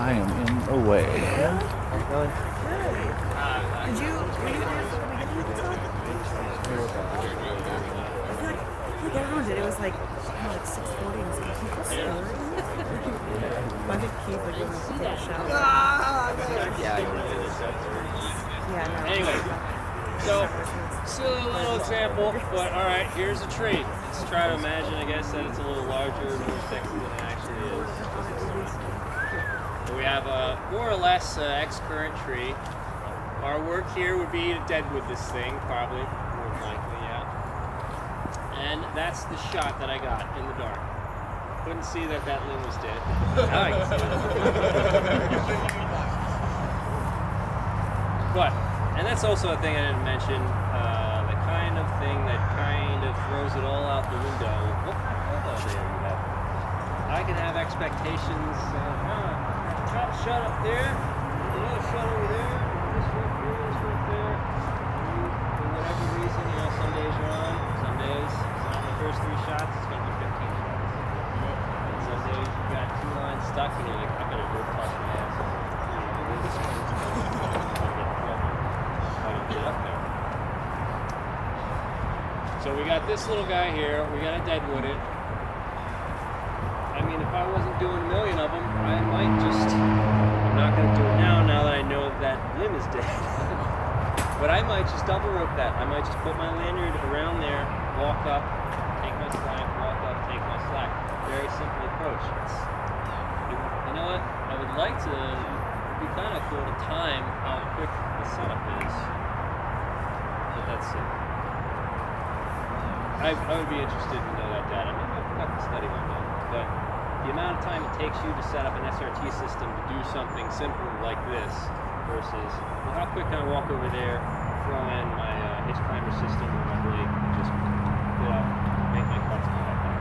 I am in the way. Did you were you there for the beginning of the talk? I feel like everyone did. It was like 6:40 and some people still. I think Keith like going to take a shower. Yeah, no. Anyway, so silly little example, but all right, here's a tree. Let's try to imagine, I guess, that it's a little larger, more sexy than it actually is. So we have a more or less X-current tree. Our work here would be to deadwood this thing, probably, more than likely, yeah. And that's the shot that I got in the dark. Couldn't see that limb was dead. Now I can see it. But, and that's also a thing I didn't mention, the kind of thing that kind of throws it all out the window. What kind of window there you have? I can have expectations, shut up there, another shut over there, this right here, this right there. For whatever reason, some days you're on, some days, on the first 3 shots, it's going to be 15 shots. And some days you've got 2 lines stuck and you're like, I gotta go toss my ass. Get up there. So we got this little guy here, we got to deadwood it. I mean, if I wasn't doing a million of them, I might just, I'm not going to do it now that I know that limb is dead. But I might just double rope that. I might just put my lanyard around there, walk up, take my slack, walk up, take my slack. Very simple approach. You know what? I would like to, it'd be kind of cool to time how quick the setup is. But that's it. I would be interested to know that data. Maybe I forgot to study one day. But the amount of time it takes you to set up an SRT system to do something simple like this versus, well, how quick can I walk over there, throw in my hitch climber system or my blade, and just get up, make my cuts, and come back down.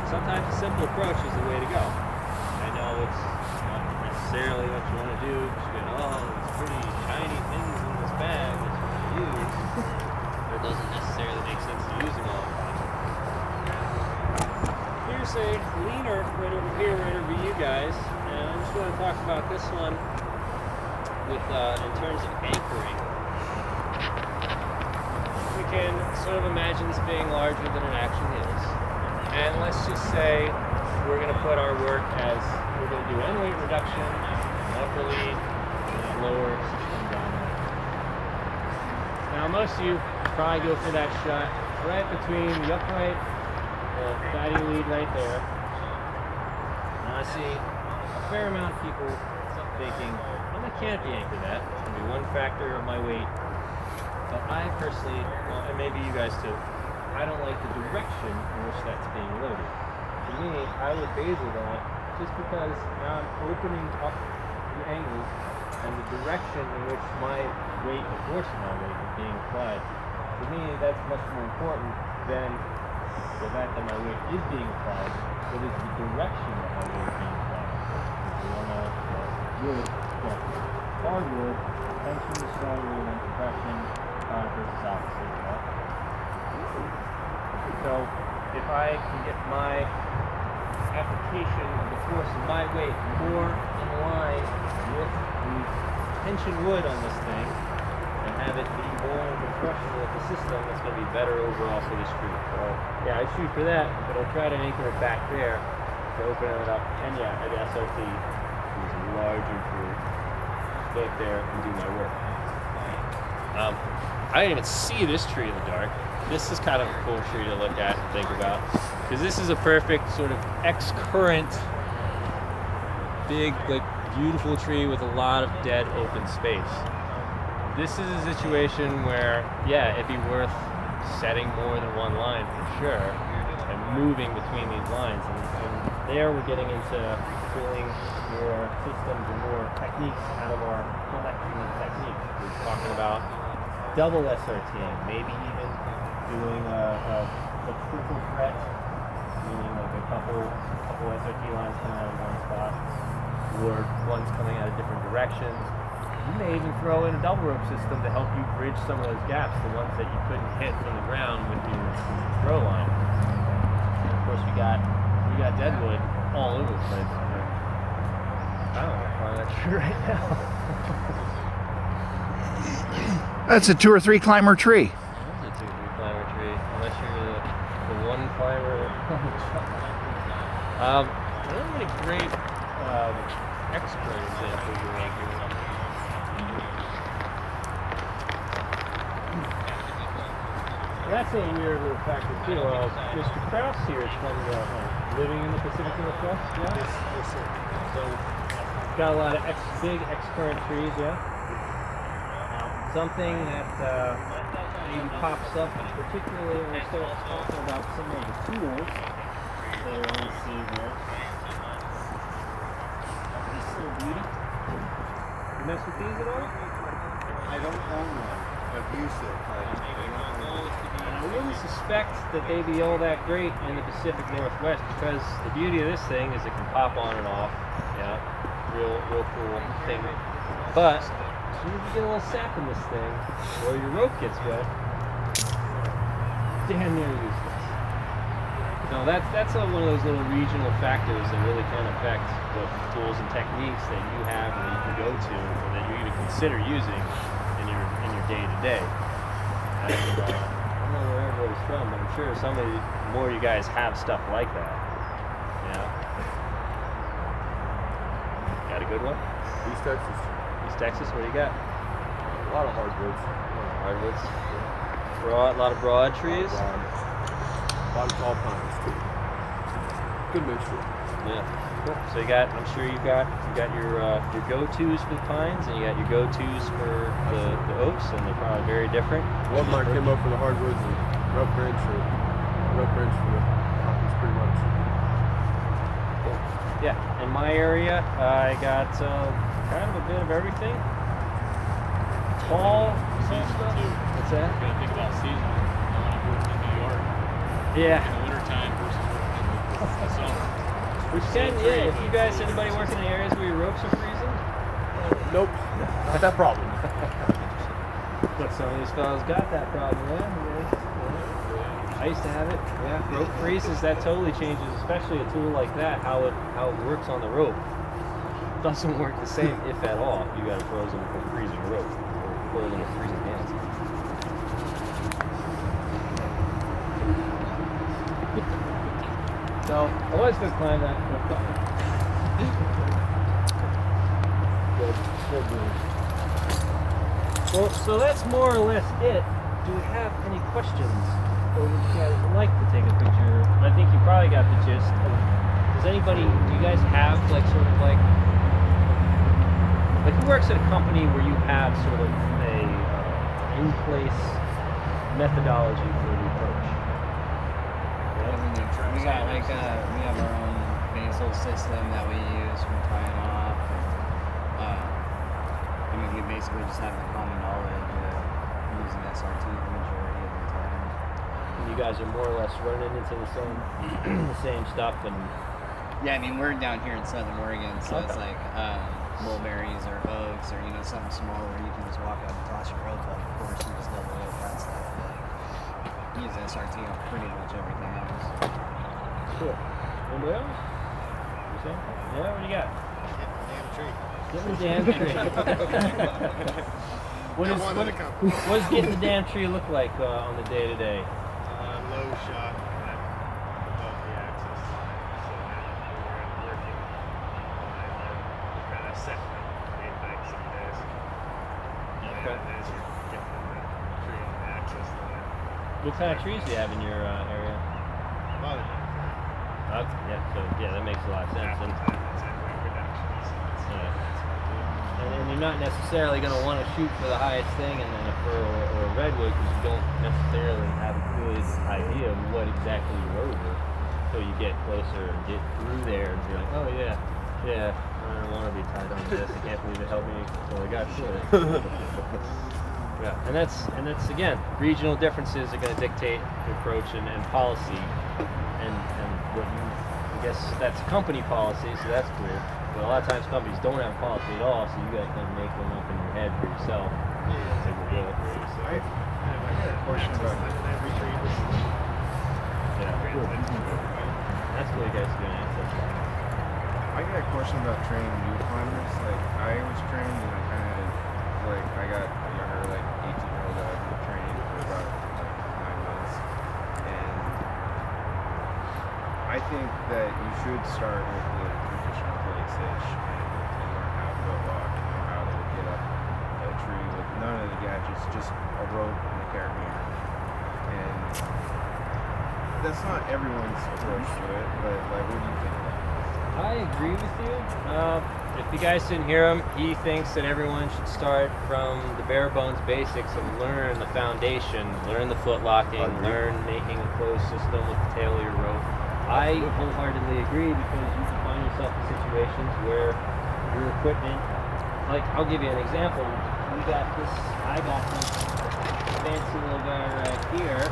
Sometimes a simple approach is the way to go. I know it's not necessarily what you want to do, because you get all these pretty shiny things in this bag that you want to use. It doesn't necessarily make sense to use them all. Here's a leaner right over here, right over you guys, and I'm just going to talk about this one with in terms of anchoring. We can sort of imagine this being larger than it actually is, and let's just say we're going to put our work as we're going to do end weight reduction, upper lead, and lower system down. Now most of you probably go for that shot right between the upright, the fatty lead right there. Now I see a fair amount of people thinking, well, I can't be anchored that. It's going to be one factor of my weight. But I personally, well, and maybe you guys too, I don't like the direction in which that's being loaded. To me, I would bezel that just because now I'm opening up the angle and the direction in which my weight, the force of my weight, is being applied. To me, that's much more important than the fact that my weight is being applied, but it's the direction that my weight is being applied. If you want to wood, hardwood, tension is stronger than compression versus opposite. So if I can get my application of the force of my weight more in line with the tension wood on this thing, and have it be more in compression with the system, it's going to be better overall for this tree. So yeah, I shoot for that, but I'll try to anchor it back there to open it up. And yeah, at SRT, use a larger tool, stay there and do my work. I didn't even see this tree in the dark. This is kind of a cool tree to look at and think about, because this is a perfect sort of X-current, big, like beautiful tree with a lot of dead open space. This is a situation where, yeah, it'd be worth setting more than one line for sure, and moving between these lines. And there we're getting into pulling more systems and more techniques out of our collection of techniques. We're talking about double SRTing, maybe even doing a triple threat, meaning like a couple SRT lines coming out of one spot, or ones coming out of different directions. You may even throw in a double rope system to help you bridge some of those gaps, the ones that you couldn't hit from the ground with your throw line. And of course we got deadwood all over the place. I don't want to climb that tree right now. That's a 2 or 3 climber tree. It's a 2 or 3 climber tree, unless you're the one climber. There aren't any great expert examples around here. That's a weird little factor too. Mr. Krause here is from living in the Pacific Northwest, yeah? Yes, sir. So, got a lot of big X-current trees, yeah? Something that maybe pops up, particularly when we start talking about some of the tools that are on the scene here. This little beauty. You mess with these at all? I don't own one. I've used it. I wouldn't suspect that they'd be all that great in the Pacific Northwest because the beauty of this thing is it can pop on and off. Yeah, real cool thing. But as soon as you get a little sap in this thing, or your rope gets wet, damn near useless. No, that's one of those little regional factors that really can affect what tools and techniques that you have and that you can go to, or that you even consider using in your day-to-day. And, I don't know where everybody's from, but I'm sure more of you guys have stuff like that. Yeah. Got a good one? East Texas. East Texas, what do you got? A lot of hardwoods. Hardwoods. A lot of broad trees. A lot of tall pines too. Good mixture. Yeah. Cool. So I'm sure you got your go-tos for the pines, and you got your go-tos for the oaks, and they're probably very different. Walmart came up for the hardwoods and rough branch for the pines, pretty much. Cool. Yeah. In my area, I got kind of a bit of everything. Tall stuff. What's that? You gotta think about season. When I'm working in New York, Yeah. in the wintertime versus working in the summer. Which can, yeah, if you guys, anybody working in areas where your ropes are freezing? Nope. Not that problem. But some of these fellas got that problem, yeah. I used to have it, yeah. Rope freezes, that totally changes, especially a tool like that, how it works on the rope. Doesn't work the same, if at all, if you got a frozen or freezing rope, or frozen or freezing hands. So, I was going to climb that. Good move. Well, so that's more or less it. Do we have any questions? Or would you guys like to take a picture? I think you probably got the gist. Do you guys have like sort of like who works at a company where you have sort of a in-place methodology for the approach? We got we have our own basal system that we use from tying off. We basically just have the common knowledge of using SRT the majority of the time. You guys are more or less running into the same stuff, and yeah, we're down here in Southern Oregon, so it's like mulberries or oaks or something small where you can just walk up and toss your rope up. Of course, you just double rope that stuff. But use SRT on pretty much everything else. Cool. Anybody else? You saying? Yeah, what do you got? Get the damn tree. What does getting the damn tree look like on the day-to-day? Low shot above the axis. So we're working kind of set in like some days. Okay. And as you're getting the tree on the axis line. What kind of trees do you have in your area? Yeah, that makes a lot of sense. Half the time it's in weight reductions. And you're not necessarily going to want to shoot for the highest thing and then a fir or a redwood because you don't necessarily have a good idea of what exactly you're over until you get closer and get through there and be like, oh yeah, I don't want to be tied on to this. I can't believe it helped me until I got to it. Yeah, and that's again, regional differences are going to dictate the approach and policy and what you, I guess that's company policy, so that's clear. But a lot of times companies don't have policy at all, so you guys can make one up in your head for yourself. Take a deal with it. So I have like a portion of every tree. Yeah, cool. That's cool you guys are doing access. I got a question about training new climbers. Like, I was trained and I kind of, like, I got younger, like, 18-year-old that I've been training for about, like, 9 months. And I think that you should start with the traditional plate stitch and learn how to foot walk and know how to get up a tree with none of the gadgets, just a rope and a carabiner. And that's not everyone's approach to it, but, like, what do you think about it? I agree with you. If you guys didn't hear him, he thinks that everyone should start from the bare bones basics and learn the foundation, learn the foot locking, learn making a closed system with the tail of your rope. I wholeheartedly agree because you can find yourself in situations where your equipment, like I'll give you an example. I got this fancy little guy right here.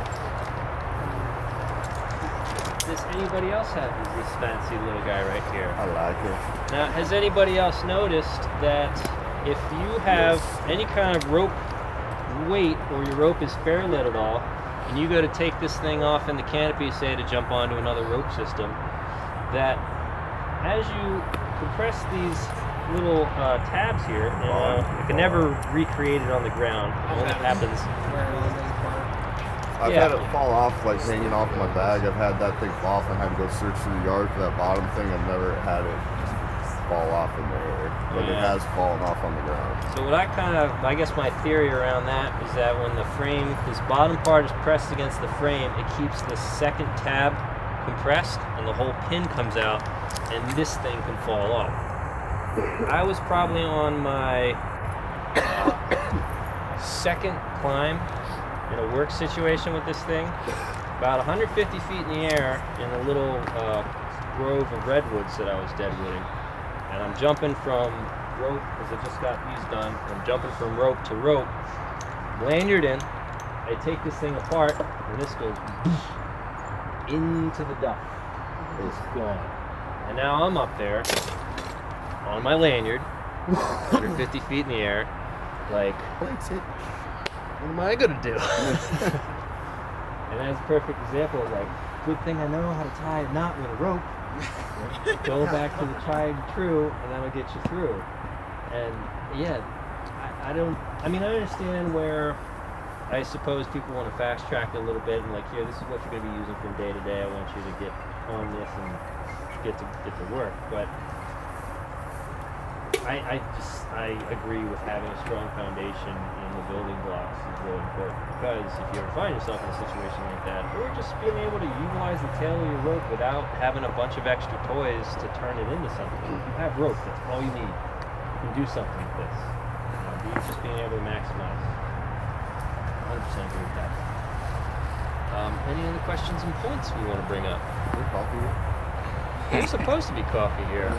Does anybody else have this fancy little guy right here? I like it. Now, has anybody else noticed that if you have any kind of rope weight or your rope is fairlit at all, and you go to take this thing off in the canopy, say to jump onto another rope system, that as you compress these little tabs here, you can never recreate it on the ground. It only happens. I've had it fall off, like hanging off my bag. I've had that thing fall off and had to go search through the yard for that bottom thing. I've never had it fall off in the air, but it has fallen off on the ground. So what I guess my theory around that is that when the frame, this bottom part is pressed against the frame, it keeps the second tab compressed and the whole pin comes out and this thing can fall off. I was probably on my second climb in a work situation with this thing, about 150 feet in the air in a little grove of redwoods that I was deadwooding. And I'm jumping from rope, because I just got these done, I'm jumping from rope to rope, lanyard in, I take this thing apart, and this goes into the duff. It's gone. And now I'm up there, on my lanyard, 150 feet in the air, like, what am I gonna do? And that's a perfect example of like, good thing I know how to tie a knot with a rope. Go back to the tried and true, and that'll get you through. And yeah, I understand where I suppose people want to fast track it a little bit and like, here, this is what you're gonna be using from day to day. I want you to get on this and get to work. But I agree with having a strong foundation in the building blocks is really important, because if you ever find yourself in a situation like that, or just being able to utilize the tail of your rope without having a bunch of extra toys to turn it into something. You have rope, that's all you need. You can do something with this. Just being able to maximize. 100% agree with that. Any other questions and points we want to bring up? There's supposed to be coffee here.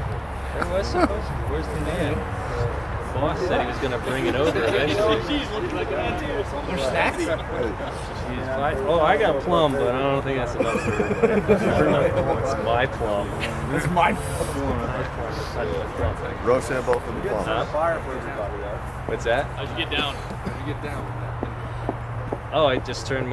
There was supposed to be. Where's the man? The boss said he was going to bring it over eventually. She's looking like that too. There's snacks? Oh, I got plum, but I don't think that's enough for it's my plum. It's my plum. Roast and both of the plum. What's that? How'd you get down? Oh, I just turned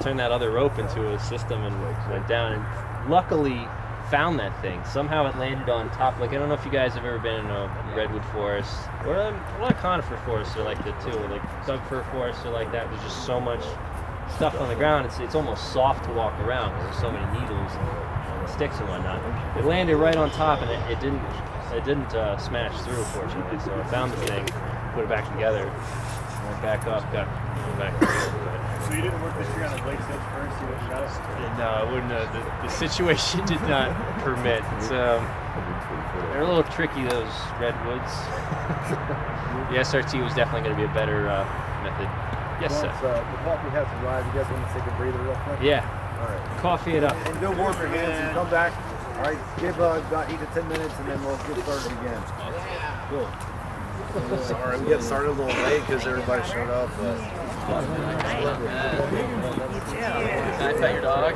turned that other rope into a system and went down, and luckily found that thing. Somehow it landed on top. Like, I don't know if you guys have ever been in a redwood forest, or a lot of conifer forests are like that too, or like Doug fir forests are like that. There's just so much stuff on the ground. It's almost soft to walk around because there's so many needles and sticks and whatnot. It landed right on top, and it didn't smash through, fortunately. So I found the thing, put it back together, went back up, got back through. So you didn't work this year on the Blake Sedge first? You wouldn't shut us? No, I wouldn't. The situation did not permit. They're a little tricky, those redwoods. The SRT was definitely going to be a better method. Yes, sir. The coffee has arrived. You guys want to take a breather real quick? Yeah. All right. Coffee it up. And go warm your hands and come back. All right. Give about 8 to 10 minutes, and then we'll get started again. Cool. Sorry, we got started a little late because everybody showed up. But... You too. Can I pet your dog?